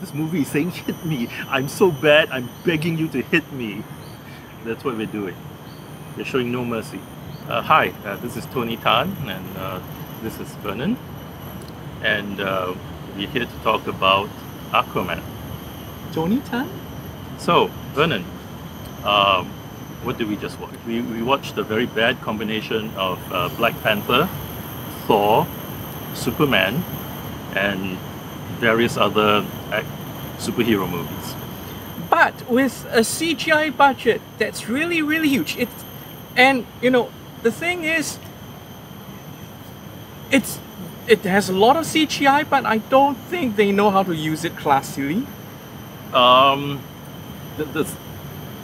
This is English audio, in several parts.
this movie is saying hit me. I'm so bad, I'm begging you to hit me. That's what we're doing. We're showing no mercy. Hi, this is Tony Tan, and this is Vernon. And we're here to talk about Aquaman. Tony Tan? So, Vernon, what did we just watch? We watched a very bad combination of Black Panther, Thor, Superman, and various other superhero movies. But with a CGI budget that's really, really huge. And you know, the thing is, it has a lot of CGI, but I don't think they know how to use it classily. The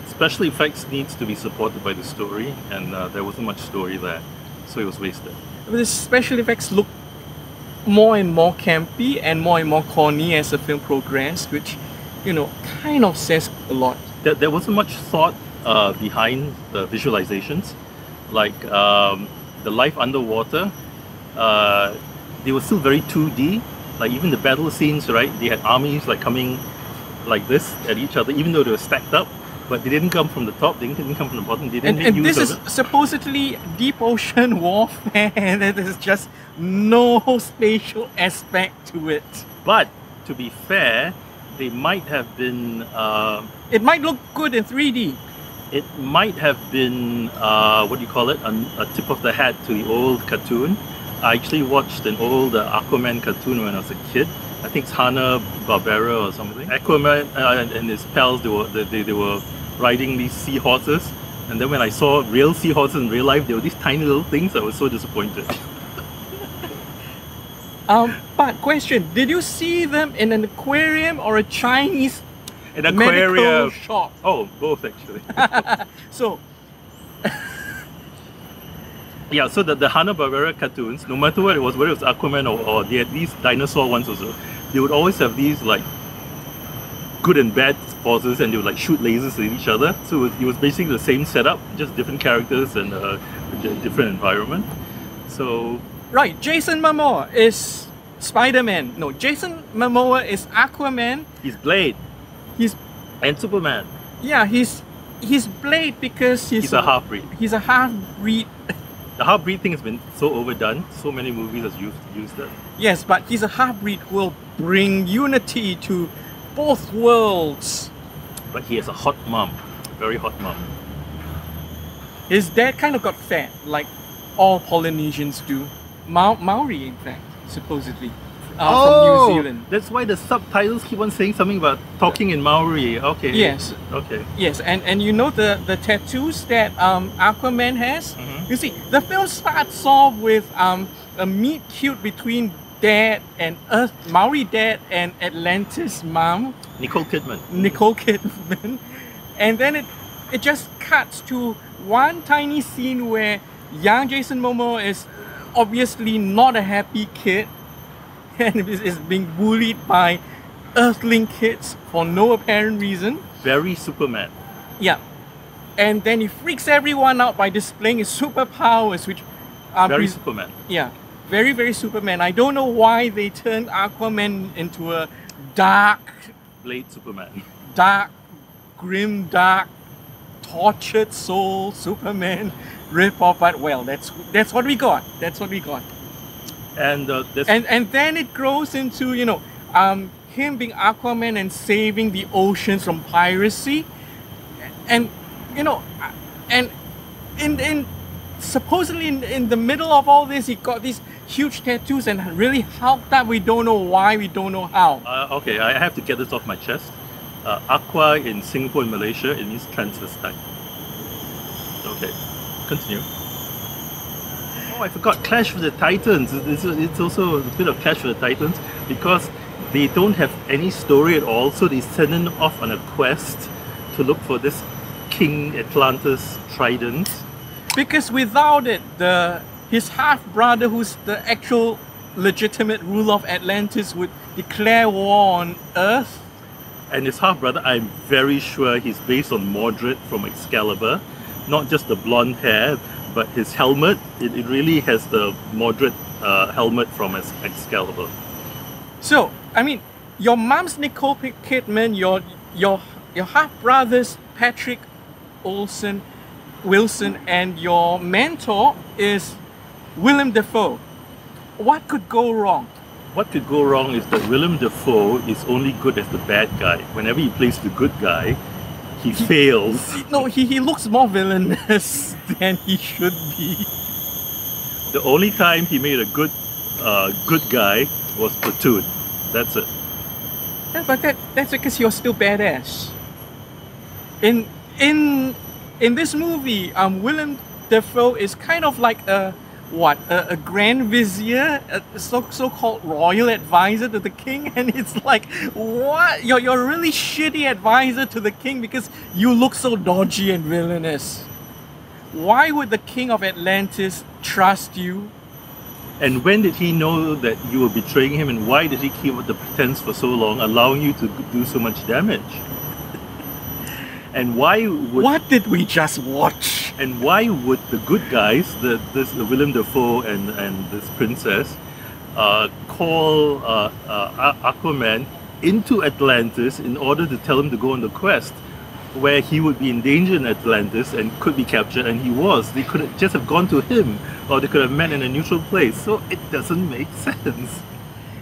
special effects needs to be supported by the story, and there wasn't much story there, so it was wasted. The special effects look more and more campy and more corny as the film progressed, which, you know, kind of says a lot. There wasn't much thought behind the visualizations, like the life underwater. They were still very 2D. Like even the battle scenes, right? They had armies like coming like this at each other, even though they were stacked up. But they didn't come from the top. They didn't come from the bottom. They didn't make use of it. And this is supposedly deep ocean warfare, and there's just no spatial aspect to it. But to be fair, they might have been. It might look good in 3D. It might have been what do you call it? A tip of the hat to the old cartoon. I actually watched an old Aquaman cartoon when I was a kid. I think it's Hanna-Barbera or something. Aquaman and his pals, they were riding these seahorses, and then when I saw real seahorses in real life, they were these tiny little things. I was so disappointed. But question: did you see them in an aquarium or a Chinese aquarium shop? Oh, both actually. So. Yeah, so the Hanna-Barbera cartoons, no matter what it was, whether it was Aquaman or they had these dinosaur ones also, they would always have these like good and bad forces, and they would like shoot lasers at each other. So it was basically the same setup, just different characters and different environment. So right, Jason Momoa is Spider-Man. No, Jason Momoa is Aquaman. He's Blade. And Superman. Yeah, he's Blade because he's a half-breed. He's a half-breed. The half-breed thing has been so overdone. So many movies have used that. Yes, but he's a half-breed who will bring unity to both worlds. But he has a hot mom. Very hot mom. His dad kind of got fat, like all Polynesians do. Maori, in fact, supposedly. From New Zealand. That's why the subtitles keep on saying something about talking in Maori. Okay. Yes. Okay. Yes, and you know the tattoos that Aquaman has? Mm-hmm. You see, the film starts off with a meet cute between dad and Maori dad and Atlantis mom. Nicole Kidman. And then it just cuts to one tiny scene where young Jason Momoa is obviously not a happy kid, and is being bullied by Earthling kids for no apparent reason. Very Superman. Yeah. And then he freaks everyone out by displaying his superpowers, which are very Superman. Yeah. Very, very Superman. I don't know why they turned Aquaman into a dark Blade Superman. Dark, grim, dark, tortured soul Superman rip-off, but well, that's what we got. That's what we got. And then it grows into, you know, him being Aquaman and saving the oceans from piracy, and you know, and supposedly in the middle of all this, he got these huge tattoos, and really hulked up. We don't know why, we don't know how. Okay, I have to get this off my chest. Aqua in Singapore and Malaysia, it means transvestite. Okay, continue. Oh, I forgot Clash with the Titans. It's also a bit of Clash with the Titans because they don't have any story at all, so they send him off on a quest to look for this King Atlantis trident. Because without it, his half-brother, who's the actual legitimate ruler of Atlantis, would declare war on Earth. And his half-brother, I'm very sure he's based on Mordred from Excalibur. Not just the blonde hair, but his helmet, it really has the Mordred helmet from Excalibur. So, I mean, Your mom's Nicole Kidman, your half brothers Patrick Wilson, and your mentor is Willem Dafoe. What could go wrong? What could go wrong is that Willem Dafoe is only good as the bad guy. Whenever he plays the good guy, he fails. No, he looks more villainous than he should be. The only time he made a good guy was Platoon. That's it. Yeah, but that's because you're still badass. In this movie, Willem Dafoe is kind of like a grand vizier, a so-called royal advisor to the king, and it's like, what? You're a really shitty advisor to the king because you look so dodgy and villainous. Why would the king of Atlantis trust you? And when did he know that you were betraying him, and why did he keep up the pretense for so long, allowing you to do so much damage? And why would... What did we just watch? And why would the good guys, this Willem Dafoe and this princess, call Aquaman into Atlantis in order to tell him to go on the quest, where he would be in danger in Atlantis and could be captured, and he was. They could just have gone to him, or they could have met in a neutral place. So it doesn't make sense.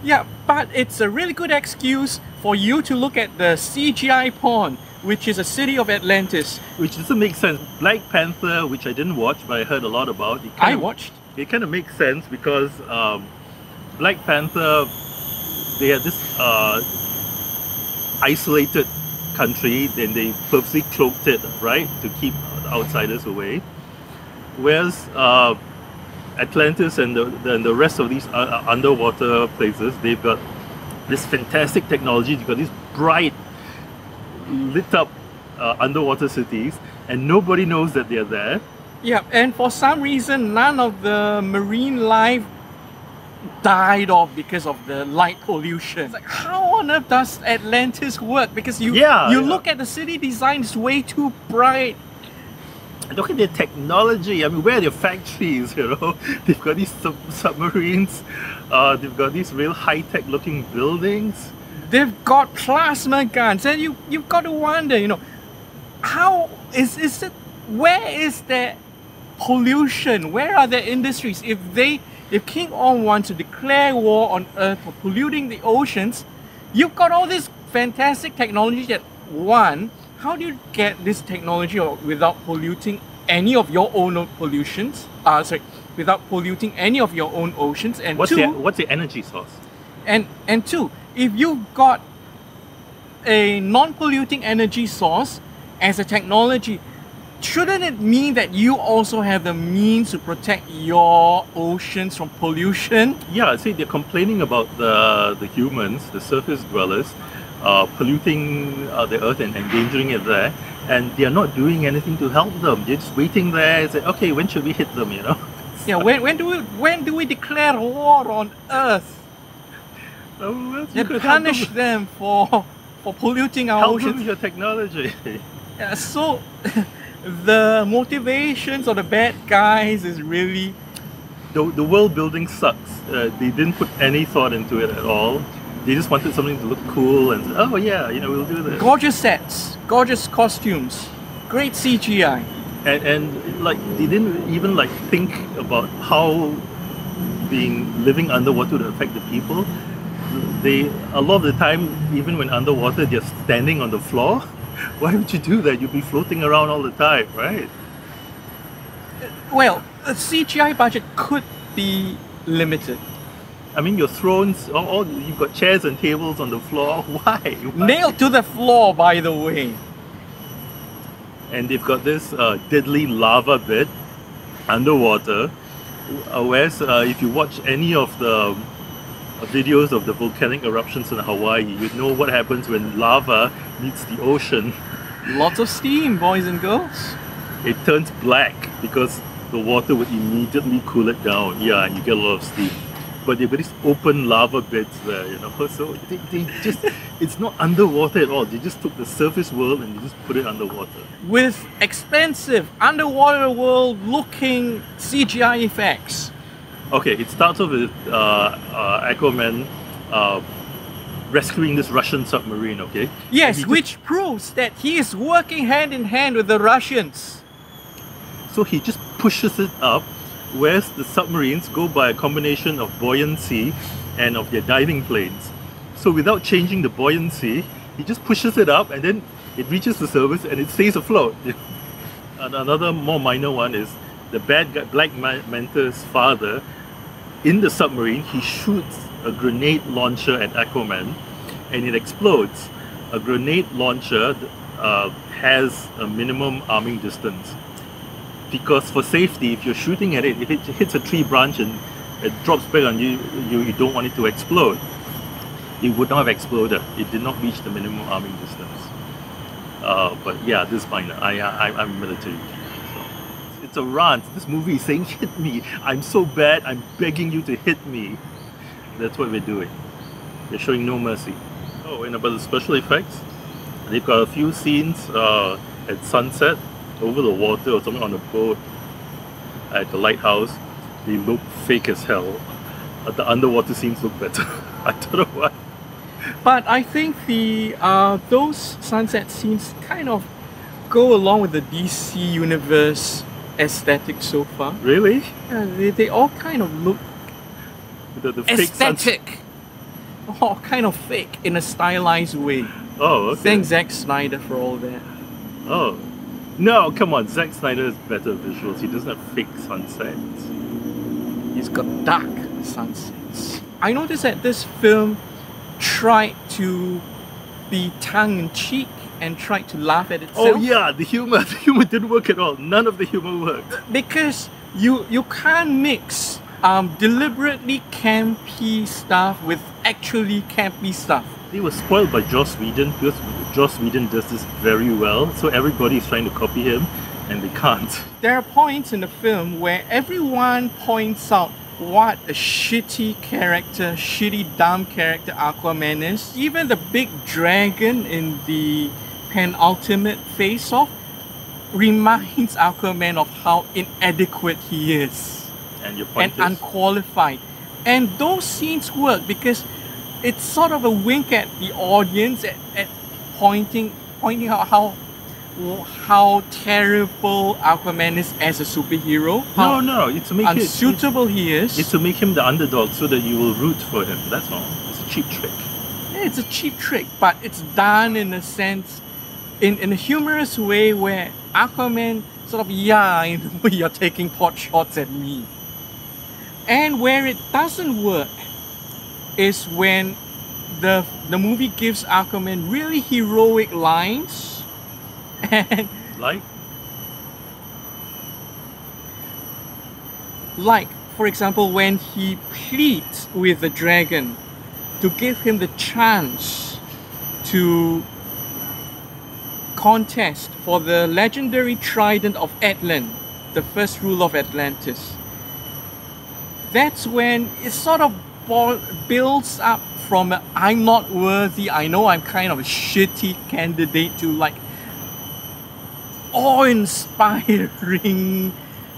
Yeah, but it's a really good excuse for you to look at the CGI porn, which is a city of Atlantis. Which doesn't make sense. Black Panther, which I didn't watch, but I heard a lot about. I watched. It kind of makes sense because Black Panther, they had this isolated country, and they purposely cloaked it, right, to keep the outsiders away. Whereas Atlantis and the rest of these underwater places, they've got this fantastic technology. They've got these bright, lit up underwater cities, and nobody knows that they're there. Yeah, and for some reason, none of the marine life died off because of the light pollution. It's like, how on earth does Atlantis work? Because you look at the city design, it's way too bright. Look at their technology. I mean, where are their factories, you know? They've got these submarines. They've got these real high-tech looking buildings. They've got plasma guns. And you've got to wonder, you know, how is it, where is their pollution? Where are their industries? If King Ong wants to declare war on Earth for polluting the oceans, you've got all this fantastic technology that, one, how do you get this technology without polluting any of your own pollutions? Without polluting any of your own oceans. And what's the energy source? And two, if you've got a non-polluting energy source as a technology, shouldn't it mean that you also have the means to protect your oceans from pollution? Yeah, see, they're complaining about the humans, the surface dwellers, polluting the earth and endangering it there, and they're not doing anything to help them. They're just waiting there and say, okay, when should we hit them, you know? Yeah, when do we declare war on Earth? Well, and punish them for polluting our oceans. Help them with your technology. Yeah, so the motivations of the bad guys is really... The world building sucks. They didn't put any thought into it at all. They just wanted something to look cool and, oh yeah, you know, we'll do this. Gorgeous sets, gorgeous costumes, great CGI. And like, they didn't even like think about how living underwater would affect the people. A lot of the time, even when underwater, they're standing on the floor. Why would you do that? You'd be floating around all the time, right? Well, the CGI budget could be limited. I mean, your thrones, you've got chairs and tables on the floor. Why? Nailed to the floor, by the way. And they've got this deadly lava bed underwater. Whereas if you watch any of the videos of the volcanic eruptions in Hawaii, you'd know what happens when lava meets the ocean. Lots of steam, boys and girls. It turns black because the water would immediately cool it down. Yeah, and you get a lot of steam. But they've got these open lava beds there, you know. So they just, it's not underwater at all. They just took the surface world and they just put it underwater. With expensive underwater world looking CGI effects. Okay, it starts off with Aquaman rescuing this Russian submarine, okay? Yes, And he which proves that he is working hand in hand with the Russians. So he just pushes it up, whereas the submarines go by a combination of buoyancy and of their diving planes. So without changing the buoyancy, he just pushes it up and then it reaches the surface and it stays afloat. And another more minor one is the bad guy, Black Manta's father, in the submarine, he shoots a grenade launcher at Aquaman and it explodes. A grenade launcher has a minimum arming distance. Because for safety, if you're shooting at it, if it hits a tree branch and it drops back on you, you don't want it to explode. It would not have exploded. It did not reach the minimum arming distance. But yeah, this is minor. I'm military. So it's a rant. This movie is saying, hit me. I'm so bad, I'm begging you to hit me. That's what we're doing. They're showing no mercy. Oh, and about the special effects, they've got a few scenes at sunset, over the water or something on a boat at the lighthouse. They look fake as hell. The underwater scenes look better. I don't know why. But I think the those sunset scenes kind of go along with the DC universe aesthetic so far. Really? Yeah, they all kind of look The fake sunset. aesthetic. Or kind of fake in a stylized way. Oh, okay. Thank Zack Snyder for all that. Oh. No, come on. Zack Snyder has better visuals. He doesn't have fake sunsets. He's got dark sunsets. I noticed that this film tried to be tongue-in-cheek and tried to laugh at itself. Oh yeah, the humor didn't work at all. None of the humor worked. Because you can't mix deliberately campy stuff with actually campy stuff. They were spoiled by Joss Whedon because Joss Whedon does this very well. So everybody is trying to copy him and they can't. There are points in the film where everyone points out what a shitty character, shitty dumb character Aquaman is. Even the big dragon in the penultimate face-off reminds Aquaman of how inadequate he is. And your point and is? Unqualified. And those scenes work because it's sort of a wink at the audience at pointing out how terrible Aquaman is as a superhero. No, it's to make unsuitable he is. It's to make him the underdog so that you will root for him. That's all. It's a cheap trick. Yeah, it's a cheap trick, but it's done in a sense, in a humorous way where Aquaman sort of, yeah, I know you're taking pot shots at me. And where it doesn't work is when the movie gives Aquaman really heroic lines and like for example when he pleads with the dragon to give him the chance to contest for the legendary trident of Atlan, the first rule of Atlantis. That's when it sort of builds up from a, I'm not worthy, I know I'm kind of a shitty candidate, to like awe-inspiring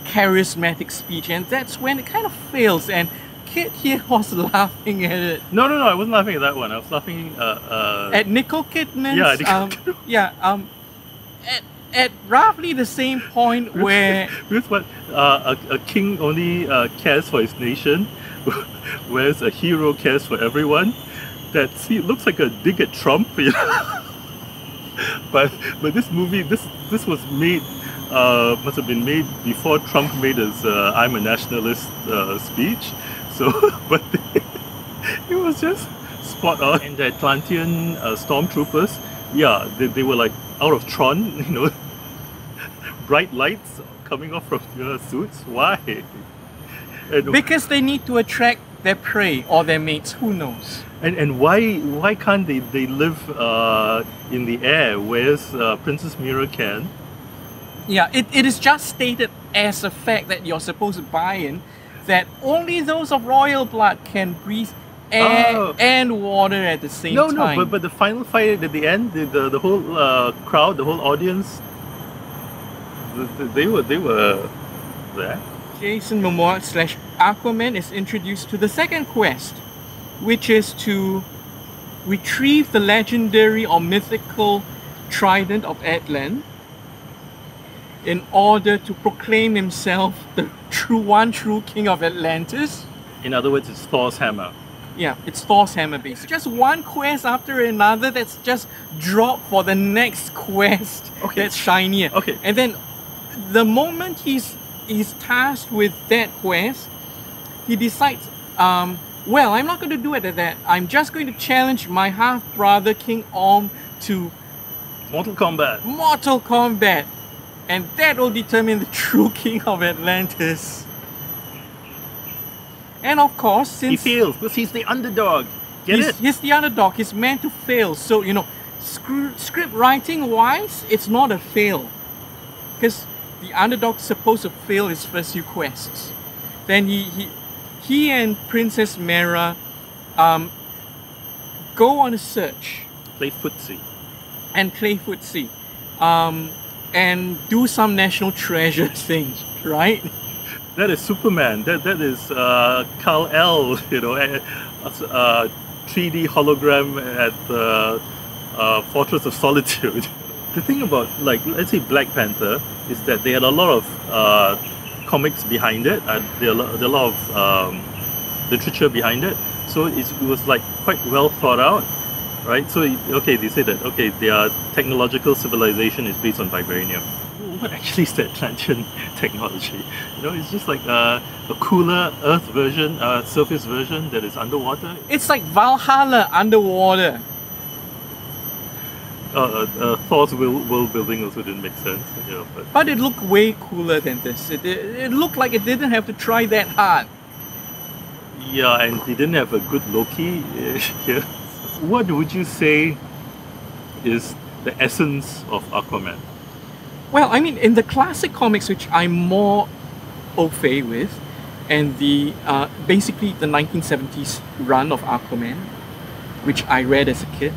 charismatic speech, and that's when it kind of fails. And Kid here was laughing at it. No, I wasn't laughing at that one. I was laughing at Nicole Kidman's at roughly the same point where because what a king only cares for his nation, whereas a hero cares for everyone. That looks like a dig at Trump, you know? but this movie, this was made must have been made before Trump made his "I'm a nationalist" speech. So, but it was just spot on. And the Atlantean stormtroopers, yeah, they were like out of Tron, you know, bright lights coming off from their suits. Why? And because they need to attract their prey or their mates. Who knows? And why can't they live in the air, whereas Princess Mira can? Yeah, it is just stated as a fact that you're supposed to buy in, that only those of royal blood can breathe air and water at the same time. No, but the final fight at the end, the whole crowd, the whole audience, they were there. Jason Momoa / Aquaman is introduced to the second quest, which is to retrieve the legendary or mythical trident of Atlan in order to proclaim himself the true king of Atlantis. In other words, it's Thor's hammer. Yeah, it's Thor's hammer basically. Just one quest after another that's just dropped for the next quest that's shinier. Okay. And then the moment he's tasked with that quest, he decides, well, I'm not going to do it at that. I'm just going to challenge my half-brother King Orm to Mortal Kombat. Mortal Kombat. And that will determine the true king of Atlantis. And of course, since he fails because he's the underdog. He's the underdog. He's meant to fail. So, you know, script writing wise, it's not a fail. Because the underdog's supposed to fail his first few quests. Then he and Princess Mera go on a search. Play footsie. And play footsie. And do some national treasure things, right? That is Superman. That is Kal-El, you know, 3D hologram at the Fortress of Solitude. The thing about, like, let's say Black Panther is that they had a lot of comics behind it, and there are a lot of literature behind it. So it was like quite well thought out, right? So okay, they say that their technological civilization is based on vibranium. What actually is the Atlantean technology? You know, it's just like a cooler Earth version, surface version that is underwater. It's like Valhalla underwater. Thor's world building also didn't make sense. You know, but it looked way cooler than this. It looked like it didn't have to try that hard. Yeah, and they didn't have a good Loki here. What would you say is the essence of Aquaman? Well, I mean, in the classic comics, which I'm more au fait with, and the basically the 1970s run of Aquaman, which I read as a kid,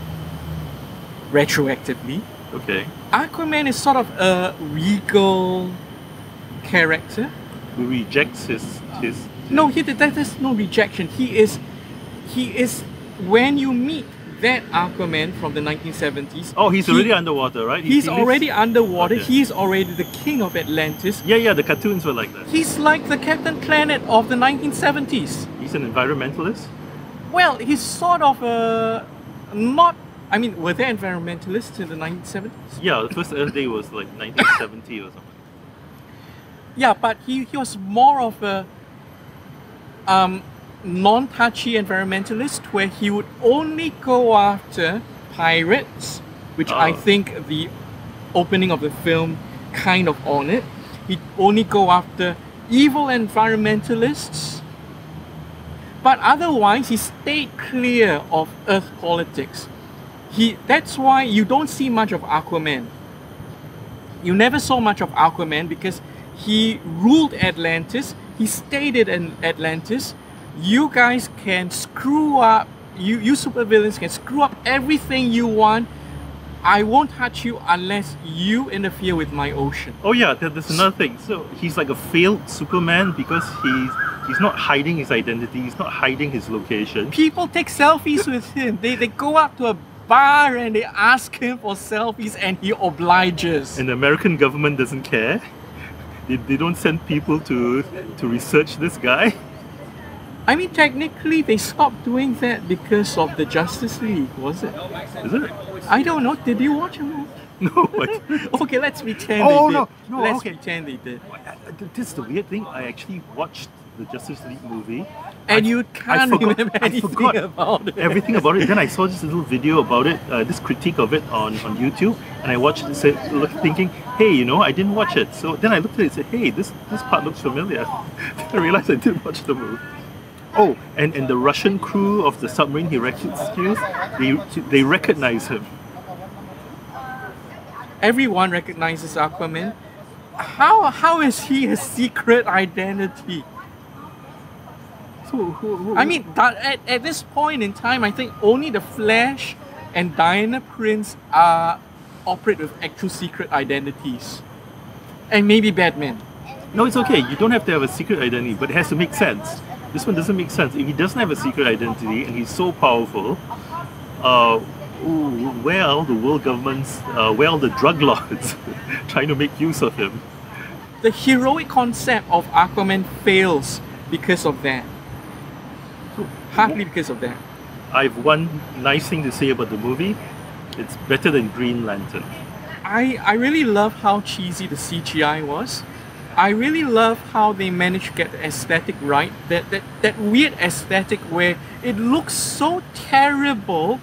retroactively. Okay. Aquaman is sort of a regal character. Who rejects his... No, there's no rejection. He is, when you meet that Aquaman from the 1970s... Oh, he's already underwater, right? He's already underwater. Okay. He's already the king of Atlantis. Yeah, the cartoons were like that. He's like the Captain Planet of the 1970s. He's an environmentalist? Well, he's sort of not... I mean, were there environmentalists in the 1970s? Yeah, the first Earth Day was like 1970 or something. Yeah, but he was more of a non-touchy environmentalist where he would only go after pirates, which I think the opening of the film kind of on it. He'd only go after evil environmentalists, but otherwise he stayed clear of Earth politics. That's why you don't see much of Aquaman. You never saw much of Aquaman because he ruled Atlantis. He stayed in Atlantis. You guys can screw up, you supervillains can screw up everything you want. I won't touch you unless you interfere with my ocean. Oh yeah, there's another thing. So he's like a failed Superman because he's not hiding his identity, he's not hiding his location. People take selfies with him. They go up to a bar and they ask him for selfies and he obliges. And the American government doesn't care. They don't send people to research this guy. I mean, technically, they stopped doing that because of the Justice League, was it? Is it? I don't know. Did you watch it? No. Okay, let's pretend they did. No, let's okay. pretend they did. This is the weird thing. I actually watched the Justice League movie. And you can't remember anything about it. Everything about it. Then I saw this little video about it, this critique of it on YouTube, and I watched it, thinking, hey, you know, I didn't watch it. So then I looked at it and said, hey, this part looks familiar. Then I realized I didn't watch the movie. Oh, and the Russian crew of the submarine he rescues, they recognize him. Everyone recognizes Aquaman. How is he a secret identity? I mean, at this point in time, I think only the Flash and Diana Prince operate with actual secret identities. And maybe Batman. No, it's okay. You don't have to have a secret identity, but it has to make sense. This one doesn't make sense. If he doesn't have a secret identity and he's so powerful, where are all the world governments, where are all the drug lords trying to make use of him? The heroic concept of Aquaman fails because of that. Partly because of that. I've one nice thing to say about the movie. It's better than Green Lantern. I really love how cheesy the CGI was. I really love how they managed to get the aesthetic right. That weird aesthetic where it looks so terrible,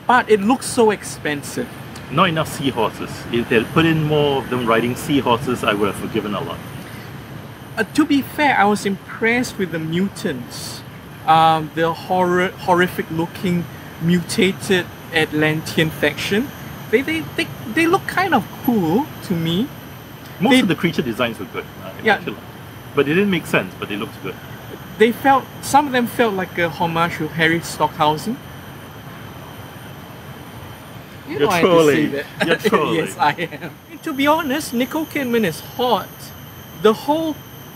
but it looks so expensive. Not enough seahorses. If they'd put in more of them riding seahorses, I would have forgiven a lot. To be fair, I was impressed with the mutants. The horrific looking mutated Atlantean faction. They look kind of cool to me. Most of the creature designs were good. But it didn't make sense, but they looked good. Some of them felt like a homage to Harry Stockhausen. You're trolling. You're trolling. Yes, I am. To be honest, Nicole Kidman is hot.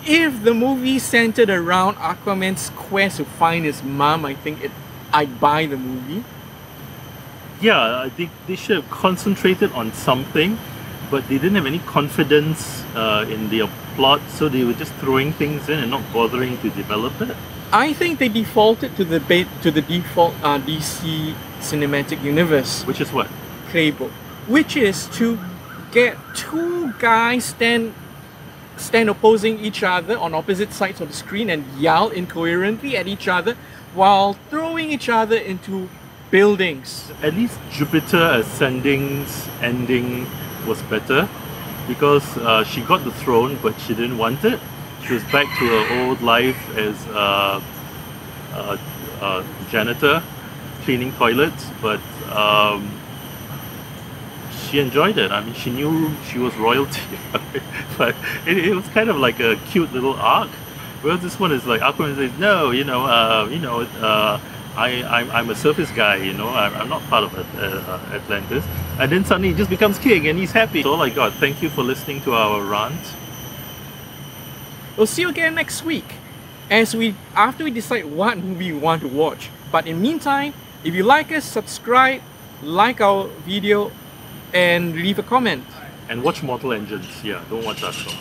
If the movie centered around Aquaman's quest to find his mom, I think I'd buy the movie. Yeah, they should have concentrated on something, but they didn't have any confidence in their plot, so they were just throwing things in and not bothering to develop it. I think they defaulted to the default DC cinematic universe. Which is what? Playbook. Which is to get two guys stand opposing each other on opposite sides of the screen and yell incoherently at each other while throwing each other into buildings. At least Jupiter Ascending's ending was better because she got the throne, but she didn't want it. She was back to her old life as a janitor, cleaning toilets, but she enjoyed it. I mean, she knew she was royalty, but it was kind of like a cute little arc. Whereas this one is like Aquaman says, no, I'm a surface guy, I'm not part of Atlantis. And then suddenly he just becomes king and he's happy. That's all I got. Thank you for listening to our rant. We'll see you again next week after we decide what movie we want to watch. But in the meantime, if you like us, subscribe, like our video, and leave a comment. And watch Mortal Engines. Yeah, don't watch us though.